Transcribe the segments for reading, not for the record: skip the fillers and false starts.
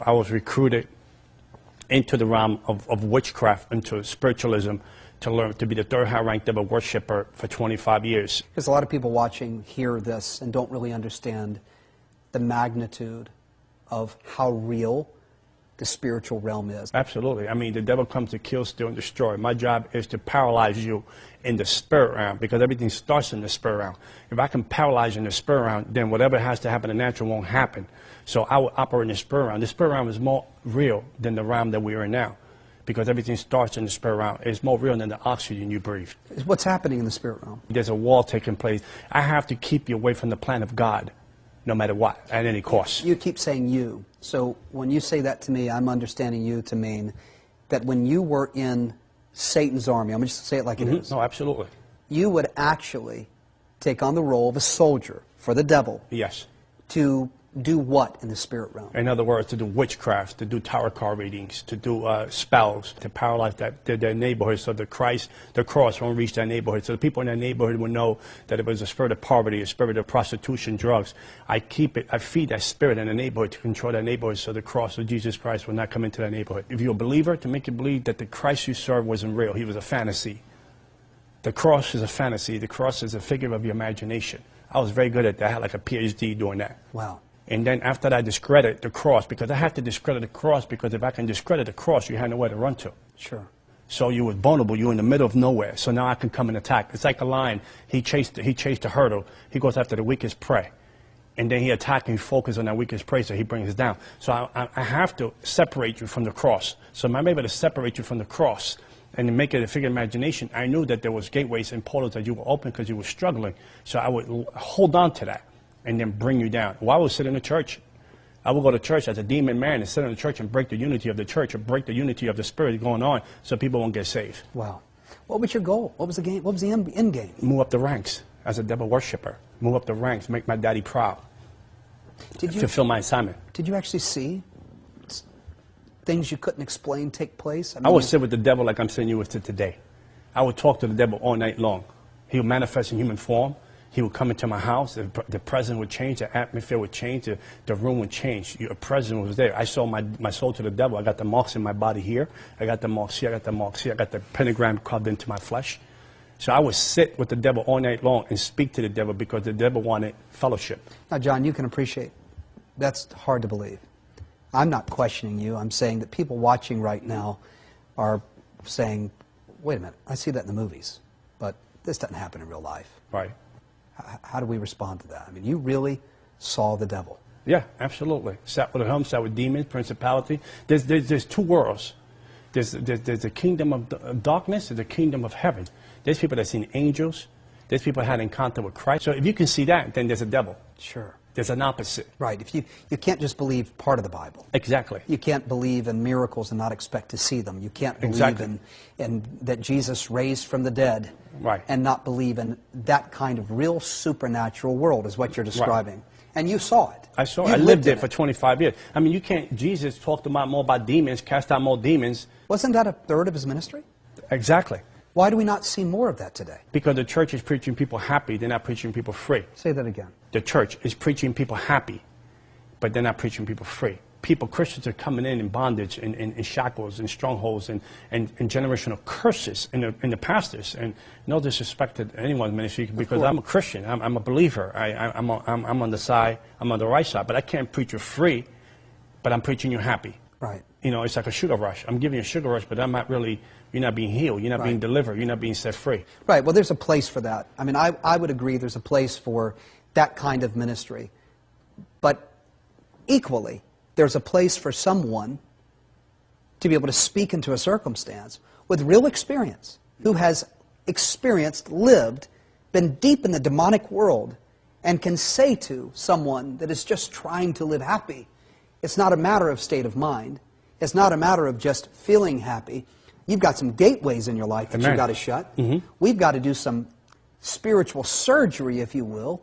I was recruited into the realm of witchcraft, into spiritualism, to learn to be the third high-ranked devil worshiper for 25 years. Because a lot of people watching hear this and don't really understand the magnitude of how real the spiritual realm is. Absolutely. I mean, the devil comes to kill, steal, and destroy. My job is to paralyze you in the spirit realm, because everything starts in the spirit realm. If I can paralyze you in the spirit realm, then whatever has to happen in the natural won't happen. So I will operate in the spirit realm. The spirit realm is more real than the realm that we are in now, because everything starts in the spirit realm. It's more real than the oxygen you breathe. What's happening in the spirit realm? There's a war taking place. I have to keep you away from the plan of God, no matter what, at any cost. You keep saying you. So when you say that to me, I'm understanding you to mean that when you were in Satan's army, I'm just going to say it like it is. No, absolutely. You would actually take on the role of a soldier for the devil. Yes. To do what in the spirit realm? In other words, to do witchcraft, to do tarot card readings, to do spells, to paralyze their neighborhood, so the cross won't reach that neighborhood. So the people in that neighborhood will know that it was a spirit of poverty, a spirit of prostitution, drugs. I feed that spirit in the neighborhood to control that neighborhood, so the cross of Jesus Christ will not come into that neighborhood. If you're a believer, to make you believe that the Christ you serve wasn't real, he was a fantasy. The cross is a fantasy. The cross is a figure of your imagination. I was very good at that. I had like a PhD doing that. Wow. And then after that, I discredit the cross, because I have to discredit the cross, because if I can discredit the cross, you have nowhere to run to. Sure. So you were vulnerable. You were in the middle of nowhere. So now I can come and attack. It's like a lion. He chased the hurdle. He goes after the weakest prey. And then he attacks and he focuses on that weakest prey, so he brings us down. So I have to separate you from the cross. So I'm able to separate you from the cross and to make it a figure of imagination. I knew that there was gateways and portals that you were open because you were struggling. So I would hold on to that and then bring you down. Well, I would sit in the church. I would go to church as a demon man and sit in the church and break the unity of the church, or break the unity of the spirit going on, so people won't get saved. Wow. What was your goal? What was the game? What was the end game? Move up the ranks as a devil worshiper. Move up the ranks, make my daddy proud. Did you fulfill my assignment? Did you actually see things you couldn't explain take place? I would sit with the devil like I'm sitting you with today. I would talk to the devil all night long. He would manifest in human form. He would come into my house. The presence would change. The atmosphere would change. The room would change. Your presence was there. I sold my soul to the devil. I got the marks in my body here. I got the marks here. I got the marks here. I got the pentagram carved into my flesh. So I would sit with the devil all night long and speak to the devil, because the devil wanted fellowship. Now, John, you can appreciate that's hard to believe. I'm not questioning you. I'm saying that people watching right now are saying, wait a minute, I see that in the movies, but this doesn't happen in real life. Right. How do we respond to that? I mean, you really saw the devil. Yeah, absolutely. Sat with him, sat with demons, principality. There's two worlds. There's the kingdom of darkness and the kingdom of heaven. There's people that seen angels. There's people that had an encounter with Christ. So if you can see that, then there's a devil. Sure. There's an opposite. Right. If you can't just believe part of the Bible. Exactly. You can't believe in miracles and not expect to see them. You can't believe in that Jesus raised from the dead, right, and not believe in that kind of real supernatural world is what you're describing. Right. And you saw it. I saw it. I lived it for 25 years. I mean, you can't, Jesus talked more about demons, cast out more demons. Wasn't that a third of his ministry? Exactly. Why do we not see more of that today? Because the church is preaching people happy, they're not preaching people free. Say that again. The church is preaching people happy, but they're not preaching people free. Christians are coming in bondage, in shackles, and strongholds, and generational curses in the pastors. And no disrespect to anyone's ministry, because I'm a Christian, I'm a believer. I'm on the side, I'm on the right side, but I can't preach you free, but I'm preaching you happy. Right. You know, it's like a sugar rush. I'm giving you a sugar rush, but I'm not really, you're not being healed, you're not being delivered, you're not being set free. Right, well, there's a place for that. I mean, I would agree there's a place for that kind of ministry. But equally, there's a place for someone to be able to speak into a circumstance with real experience, who has experienced, lived, been deep in the demonic world, and can say to someone that is just trying to live happy, it's not a matter of state of mind. It's not a matter of just feeling happy. You've got some gateways in your life that you've got to shut. We've got to do some spiritual surgery, if you will,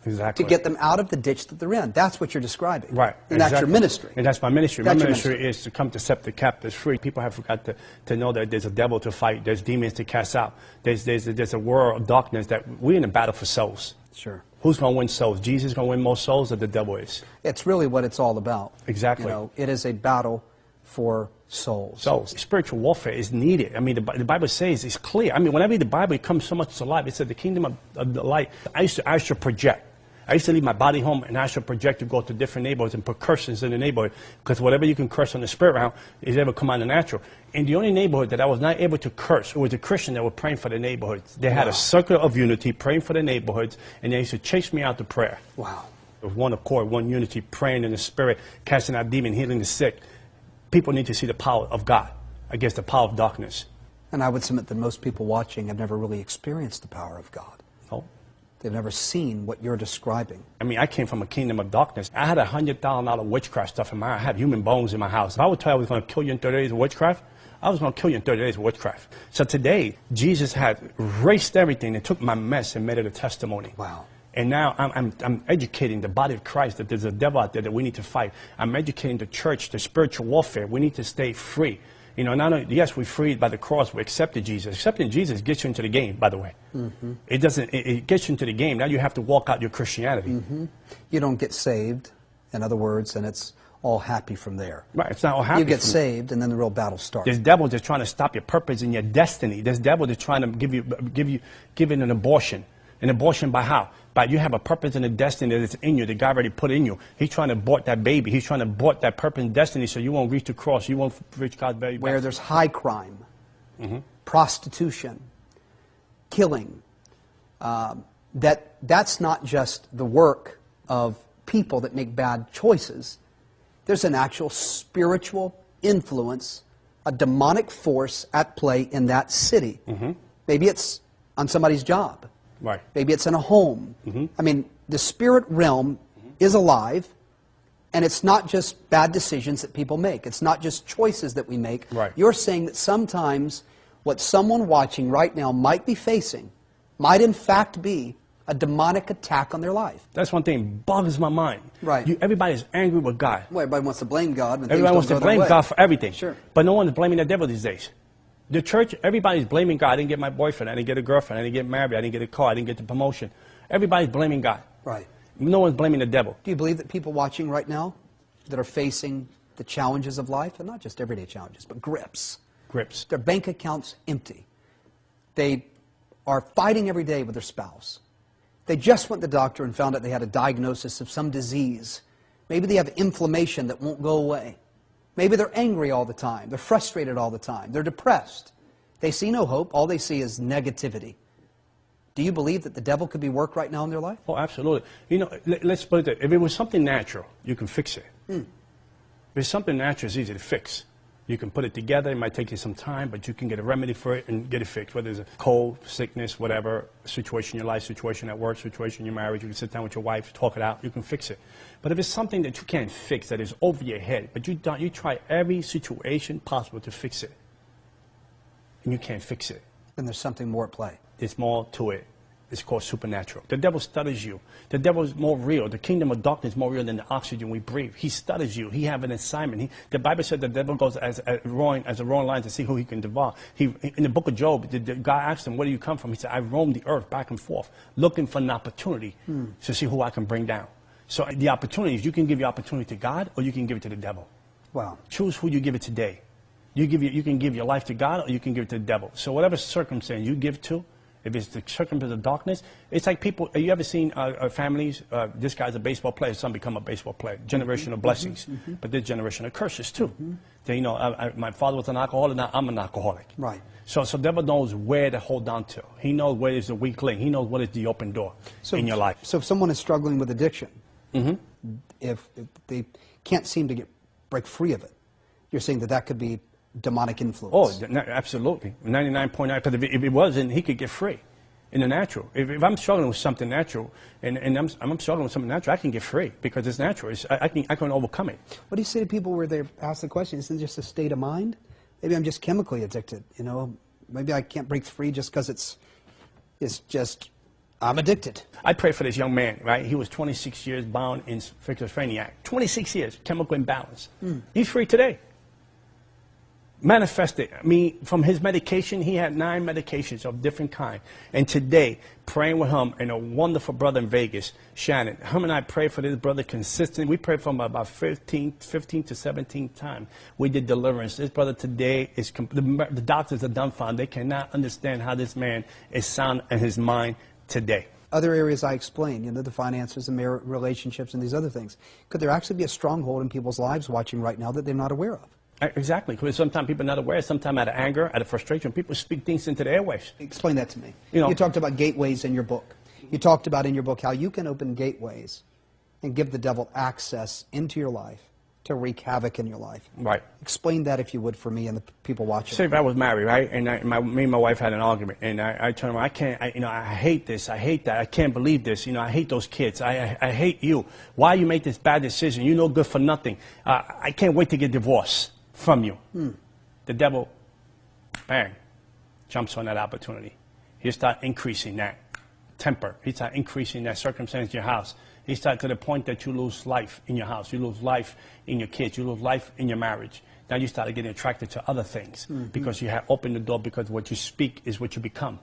Exactly. to get them out of the ditch that they're in. That's what you're describing. Right. And that's your exactly. ministry. And that's my ministry. That's My your ministry is to come to set the captives free. People have forgot to know that there's a devil to fight. There's demons to cast out. There's a world of darkness that we're in a battle for souls. Sure. Who's going to win souls? Jesus going to win more souls or the devil is? It's really what it's all about. Exactly. You know, it is a battle for souls. So spiritual warfare is needed. I mean, the Bible says it's clear. I mean, when I read the Bible, it comes so much to life. It said the kingdom of the light. I used to project. I used to leave my body home and I should project to go to different neighborhoods and put curses in the neighborhood. Because whatever you can curse on the spirit realm is able to come out of the natural. In the only neighborhood that I was not able to curse, it was a Christian that were praying for the neighborhoods. They had a circle of unity praying for the neighborhoods, and they used to chase me out to prayer. Wow. It was one accord, one unity, praying in the spirit, casting out demons, healing the sick. People need to see the power of God against the power of darkness. And I would submit that most people watching have never really experienced the power of God. No. They've never seen what you're describing. I mean, I came from a kingdom of darkness. I had $100,000 witchcraft stuff in my house. I had human bones in my house. If I would tell you I was going to kill you in 30 days of witchcraft, I was going to kill you in 30 days of witchcraft. So today, Jesus had erased everything and took my mess and made it a testimony. Wow. And now I'm educating the body of Christ that there's a devil out there that we need to fight. I'm educating the church, the spiritual warfare. We need to stay free. You know, not only, yes, we're freed by the cross, we accepted Jesus. Accepting Jesus gets you into the game, by the way. Mm-hmm. It gets you into the game. Now you have to walk out your Christianity. Mm-hmm. You don't get saved, in other words, and it's all happy from there. Right, it's not all happy. You get saved, and then the real battle starts. There's devil that's trying to stop your purpose and your destiny. There's devil that's trying to give it an abortion. An abortion by how? By you have a purpose and a destiny that's in you, that God already put in you. He's trying to abort that baby. He's trying to abort that purpose and destiny so you won't reach the cross. You won't reach God's very best. Where there's high crime, prostitution, killing, that's not just the work of people that make bad choices. There's an actual spiritual influence, a demonic force at play in that city. Maybe it's on somebody's job. Right. Maybe it's in a home. I mean, the spirit realm is alive, and it's not just bad decisions that people make. It's not just choices that we make. Right. You're saying that sometimes what someone watching right now might be facing might in fact be a demonic attack on their life. That's one thing boggles my mind. Right. Everybody's angry with God. Well, everybody wants to blame God. When Everybody wants to blame God for everything. Sure. But no one is blaming the devil these days. The church, everybody's blaming God. I didn't get my boyfriend. I didn't get a girlfriend. I didn't get married. I didn't get a car. I didn't get the promotion. Everybody's blaming God. Right. No one's blaming the devil. Do you believe that people watching right now that are facing the challenges of life, and not just everyday challenges, but grips, their bank accounts empty, they are fighting every day with their spouse, they just went to the doctor and found out they had a diagnosis of some disease, maybe they have inflammation that won't go away, maybe they're angry all the time, they're frustrated all the time, they're depressed, they see no hope, all they see is negativity. Do you believe that the devil could be worked right now in their life? Oh, absolutely. You know, let's put it there. If it was something natural, you can fix it. If it's something natural, it's easy to fix. You can put it together. It might take you some time, but you can get a remedy for it and get it fixed. Whether it's a cold, sickness, whatever, situation in your life, situation at work, situation in your marriage, you can sit down with your wife, talk it out, you can fix it. But if it's something that you can't fix, that is over your head, but you try every situation possible to fix it, and you can't fix it, Then there's something more at play. there's more to it. It's called supernatural. The devil studies you. The devil is more real. The kingdom of darkness is more real than the oxygen we breathe. He studies you. He has an assignment. The Bible said the devil goes as a roaring lion to see who he can devour. In the book of Job, God asked him, where do you come from? He said, I roam the earth back and forth, looking for an opportunity to see who I can bring down. So the opportunities, you can give your opportunity to God or you can give it to the devil. Wow. Choose who you give it today. You can give your life to God or you can give it to the devil. So whatever circumstance you give to, if it's the circumstance of darkness, it's like people, have you ever seen families, this guy's a baseball player, son become a baseball player, generational blessings, but there's generational curses too. They, you know, my father was an alcoholic, now I'm an alcoholic. Right. So devil knows where to hold on to. He knows where is the weak link. He knows what is the open door in your life. So if someone is struggling with addiction, if they can't seem to break free of it, you're saying that could be demonic influence. Oh, absolutely. 99.9%. Because if it wasn't, he could get free in the natural. If I'm struggling with something natural, and I'm struggling with something natural, I can get free because it's natural. I can overcome it. What do you say to people where they ask the question, isn't it just a state of mind? Maybe I'm just chemically addicted, you know? Maybe I can't break free just because it's just I'm addicted. I prayed for this young man, right? He was 26 years bound in schizophrenia. 26 years, chemical imbalance. He's free today. Manifested. I mean, from his medication, he had 9 medications of different kind. And today, praying with him and a wonderful brother in Vegas, Shannon, him and I pray for this brother consistently. We prayed for him about 15 to 17 times. We did deliverance. This brother today is, the doctors are dumbfounded. They cannot understand how this man is sound in his mind today. Other areas I explained, the finances and marriage relationships and these other things. Could there actually be a stronghold in people's lives watching right now that they're not aware of? Exactly, because sometimes people are not aware, sometimes out of anger, out of frustration, people speak things into the airwaves. Explain that to me. You talked about gateways in your book. You talked about in your book how you can open gateways and give the devil access into your life to wreak havoc in your life. Right. Explain that, if you would, for me and the people watching. Say if I was married, right, and me and my wife had an argument, and I told her, I can't, I hate this, I hate that, I can't believe this, I hate those kids, I hate you. Why you make this bad decision? You're no good for nothing. I can't wait to get divorced from you. The devil, bang, jumps on that opportunity. He start increasing that temper. He start increasing that circumstance in your house. He start to the point that you lose life in your house. You lose life in your kids. You lose life in your marriage. Now you start getting attracted to other things because you have opened the door, because what you speak is what you become.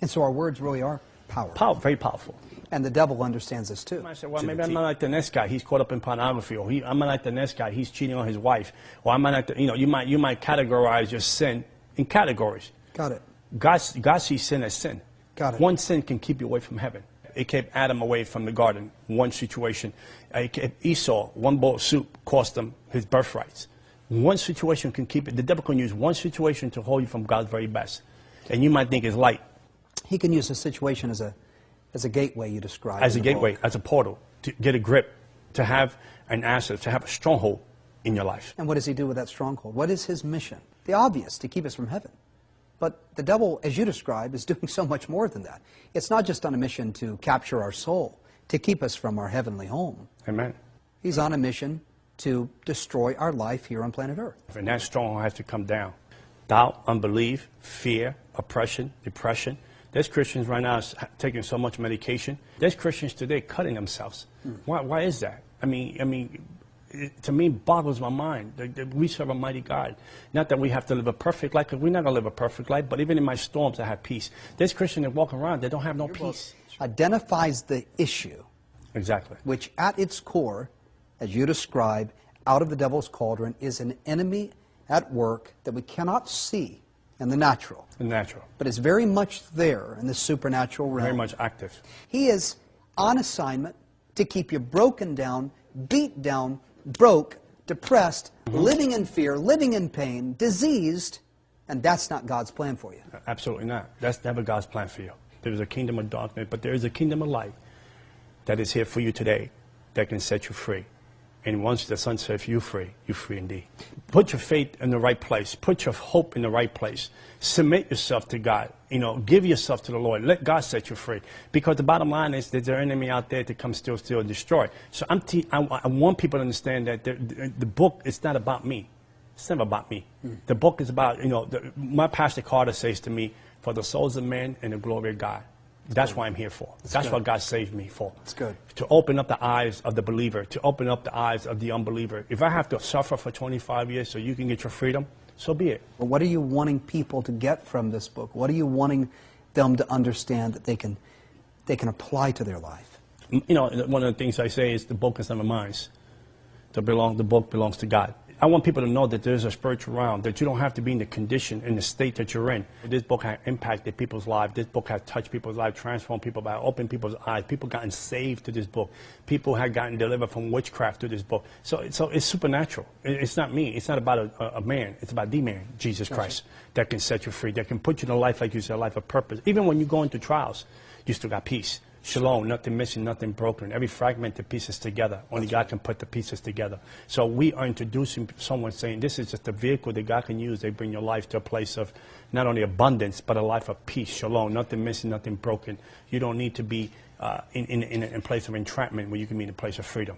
And so our words really are powerful. Very powerful. And the devil understands this too. I said, well, maybe I'm not like the next guy. He's caught up in pornography. Or I'm not like the next guy. He's cheating on his wife. Or I'm not like the, you might categorize your sin in categories. Got it. God sees sin as sin. Got it. One sin can keep you away from heaven. It kept Adam away from the garden. One situation. It kept Esau, one bowl of soup cost him his birthrights. One situation can keep it. The devil can use one situation to hold you from God's very best. And you might think it's light. He can use a situation as a gateway, you described. As a gateway, as a portal, to get a grip, to have an asset, to have a stronghold in your life. And what does he do with that stronghold? What is his mission? The obvious, to keep us from heaven. But the devil, as you described, is doing so much more than that. It's not just on a mission to capture our soul, to keep us from our heavenly home. Amen. He's on a mission to destroy our life here on planet Earth. And that stronghold has to come down. Doubt, unbelief, fear, oppression, depression. There's Christians right now taking so much medication. There's Christians today cutting themselves. Why is that? I mean, to me, it boggles my mind. We serve a mighty God. Not that we have to live a perfect life, because we're not going to live a perfect life, but even in my storms, I have peace. There's Christians that walk around, they don't have no peace. Identifies the issue. Exactly. Which at its core, as you describe, out of the devil's cauldron, is an enemy at work that we cannot see in the natural. The natural. But is very much there in the supernatural realm. Very much active. He is on assignment to keep you broken down, beat down, broke, depressed, living in fear, living in pain, diseased, and that's not God's plan for you. Absolutely not. That's never God's plan for you. There is a kingdom of darkness, but there is a kingdom of light that is here for you today that can set you free. And once the Son sets you free indeed. Put your faith in the right place. Put your hope in the right place. Submit yourself to God. Give yourself to the Lord. Let God set you free. Because the bottom line is that there's an enemy out there to come steal, and destroy. So I want people to understand that the book is not about me. It's never about me. The book is about, my Pastor Carter says to me, for the souls of men and the glory of God. That's what I'm here for. That's what God saved me for. That's good. To open up the eyes of the believer, to open up the eyes of the unbeliever. If I have to suffer for 25 years so you can get your freedom, so be it. Well, what are you wanting people to get from this book? What are you wanting them to understand that they can apply to their life? One of the things I say is the book is never mine. The book belongs to God. I want people to know that there's a spiritual realm, that you don't have to be in the condition, in the state that you're in. This book has impacted people's lives. This book has touched people's lives, transformed people, by opening people's eyes. People gotten saved to this book. People have gotten delivered from witchcraft to this book. So it's supernatural. It's not me. It's not about a man. It's about the man, Jesus Christ, that can set you free, that can put you in a life, like you said, a life of purpose. Even when you go into trials, you still got peace. Shalom, nothing missing, nothing broken. Every fragmented pieces together. Only God can put the pieces together. So we are introducing someone saying this is just a vehicle that God can use. They bring your life to a place of not only abundance, but a life of peace. Shalom, nothing missing, nothing broken. You don't need to be in a place of entrapment where you can be in a place of freedom.